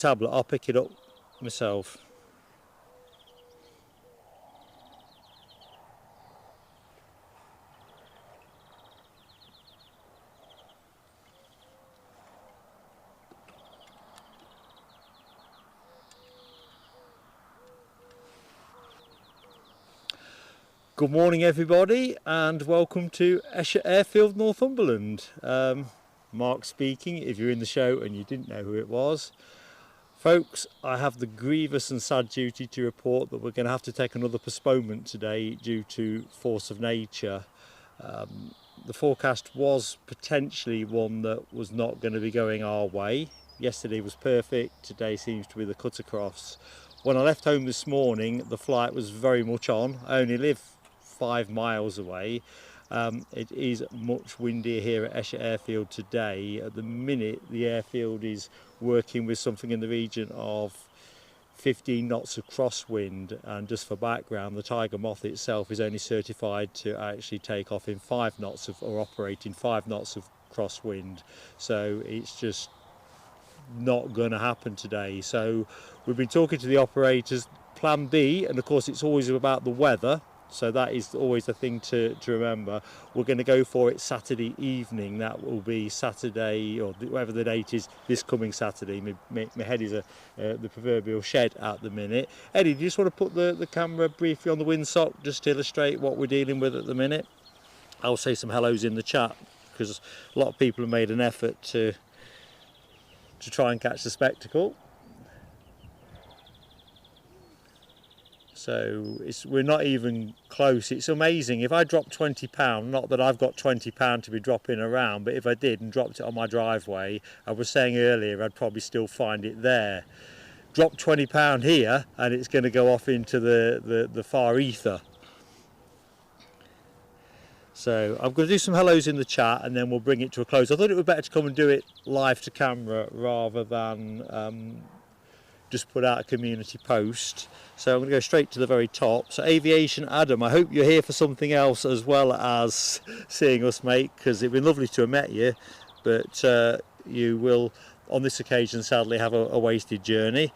tablet, I'll pick it up myself. Good morning everybody, and welcome to Eshott Airfield Northumberland. Mark speaking, if you're in the show and you didn't know who it was. Folks, I have the grievous and sad duty to report that we're going to have to take another postponement today due to force of nature. The forecast was potentially one that was not going to be going our way. Yesterday was perfect, today seems to be the cut across. When I left home this morning, the flight was very much on. I only live 5 miles away. It is much windier here at Eshott Airfield today. At the minute the airfield is working with something in the region of 15 knots of crosswind, and just for background, the Tiger Moth itself is only certified to actually take off in 5 knots of, or operate in 5 knots of crosswind, so it's just not going to happen today. So we've been talking to the operators. Plan B, and of course it's always about the weather, so that is always the thing to remember. We're going to go for it Saturday evening. That will be Saturday, or whatever the date is, this coming Saturday. My head is the proverbial shed at the minute. Eddie, do you just want to put the camera briefly on the windsock just to illustrate what we're dealing with at the minute? I'll say some hellos in the chat, because a lot of people have made an effort to try and catch the spectacle. So we're not even close. It's amazing. If I drop £20, not that I've got £20 to be dropping around, but if I did and dropped it on my driveway, I was saying earlier, I'd probably still find it there. Drop £20 here and it's going to go off into the far ether. So I'm going to do some hellos in the chat and then we'll bring it to a close. I thought it would be better to come and do it live to camera rather than just put out a community post. So I'm going to go straight to the very top. So Aviation Adam, I hope you're here for something else as well as seeing us, mate, because it'd been lovely to have met you, but you will on this occasion sadly have a wasted journey.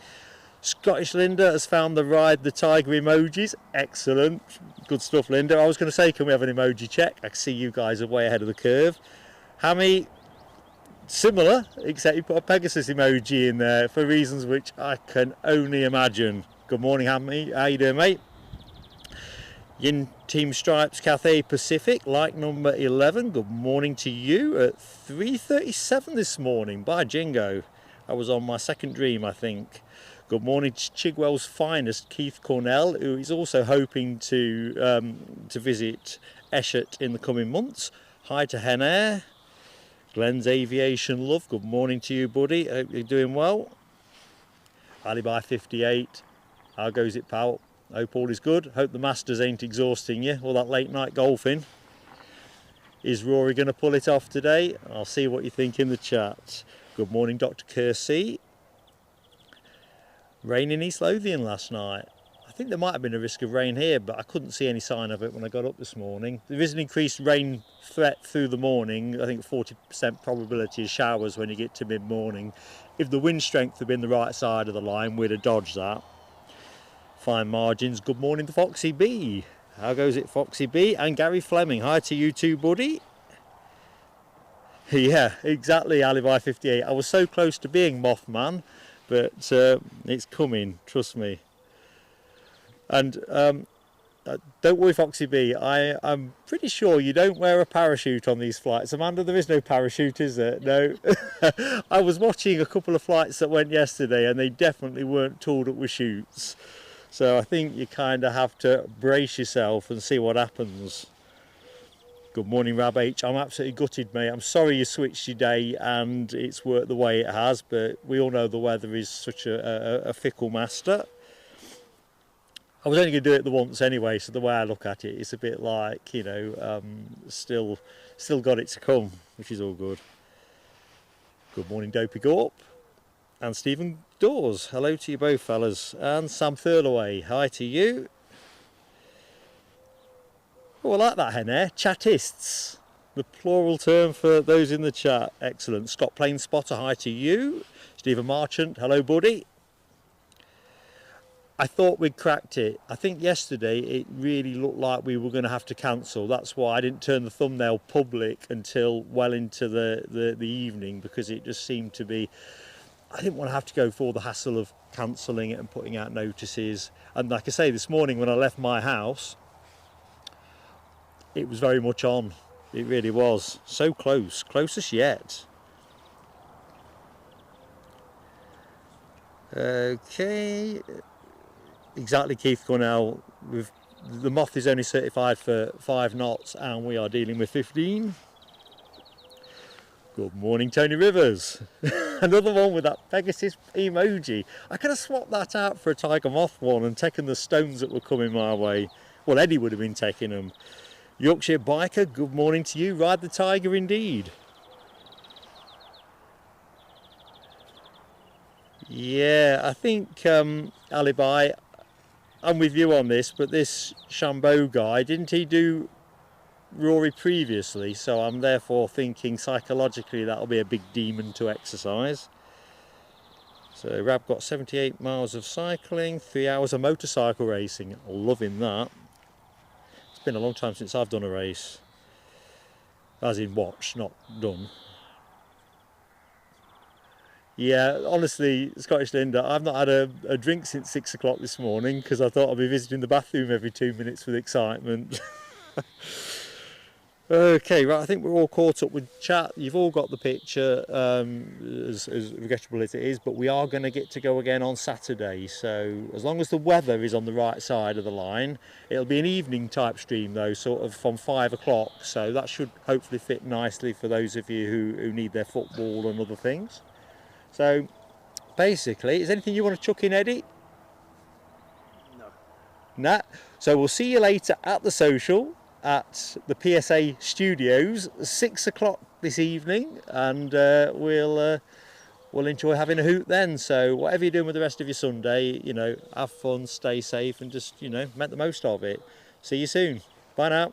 Scottish Linda has found the ride, the tiger emojis. Excellent, good stuff, Linda. I was going to say, can we have an emoji check? I see you guys are way ahead of the curve. Hammy, similar, except you put a Pegasus emoji in there for reasons which I can only imagine. Good morning, Hammy. How you doing, mate? Yin Team Stripes Cathay Pacific, like number 11. Good morning to you at 3:37 this morning. By jingo, I was on my second dream, I think. Good morning to Chigwell's finest, Keith Cornell, who is also hoping to visit Eshott in the coming months. Hi to Hen Air. Glenn's Aviation Love, good morning to you, buddy. Hope you're doing well. Alibi 58, how goes it, pal? Hope all is good. Hope the Masters ain't exhausting you, all that late night golfing. Is Rory going to pull it off today? I'll see what you think in the chat. Good morning, Dr. Kersey. Rain in East Lothian last night. I think there might have been a risk of rain here, but I couldn't see any sign of it when I got up this morning. There is an increased rain threat through the morning. I think 40% probability of showers when you get to mid-morning. If the wind strength had been the right side of the line, we'd have dodged that. Fine margins. Good morning to Foxy B. How goes it, Foxy B? And Gary Fleming. Hi to you too, buddy. Yeah, exactly, Alibi 58. I was so close to being Mothman, but it's coming, trust me. And don't worry, Foxy B, I'm pretty sure you don't wear a parachute on these flights. Amanda, there is no parachute, is there? No. I was watching a couple of flights that went yesterday and they definitely weren't tooled up with chutes. So I think you kind of have to brace yourself and see what happens. Good morning, Rab H. I'm absolutely gutted, mate. I'm sorry you switched your day and it's worked the way it has, but we all know the weather is such a fickle master. I was only going to do it the once anyway, so the way I look at it, it's a bit like, you know, still got it to come, which is all good. Good morning, Dopey Gorp. And Stephen Dawes. Hello to you both, fellas. And Sam Thurlaway. Hi to you. Oh, I like that hen there. Chatists. the plural term for those in the chat. Excellent. Scott Plain Spotter, hi to you. Stephen Marchant, hello buddy. I thought we'd cracked it. I think yesterday it really looked like we were going to have to cancel. That's why I didn't turn the thumbnail public until well into the evening, because it just seemed to be, I didn't want to have to go through all the hassle of cancelling it and putting out notices. And like I say, this morning when I left my house, it was very much on. It really was. So close, closest yet. Okay. Exactly, Keith Cornell. The Moth is only certified for 5 knots and we are dealing with 15. Good morning, Tony Rivers. Another one with that Pegasus emoji. I could have swapped that out for a Tiger Moth one and taken the stones that were coming my way. Well, Eddie would have been taking them. Yorkshire Biker, good morning to you. Ride the Tiger indeed. Yeah, I think Alibi, I'm with you on this, but this Chambeau guy, didn't he do Rory previously? So I'm therefore thinking psychologically that'll be a big demon to exercise. So Rab got 78 miles of cycling, 3 hours of motorcycle racing. Loving that. It's been a long time since I've done a race. As in watched, not done. Yeah, honestly, Scottish Linda, I've not had a drink since 6 o'clock this morning because I thought I'd be visiting the bathroom every 2 minutes with excitement. Okay, right, I think we're all caught up with chat. You've all got the picture, as regrettable as it is, but we are going to get to go again on Saturday. So as long as the weather is on the right side of the line, it'll be an evening type stream though, sort of from 5 o'clock. So that should hopefully fit nicely for those of you who need their football and other things. So basically, is anything you want to chuck in, Eddie? No. Nah. So we'll see you later at the social at the PSA studios, 6 o'clock this evening, and we'll enjoy having a hoot then. So whatever you're doing with the rest of your Sunday, you know, have fun, stay safe, and just, you know, make the most of it. See you soon. Bye now.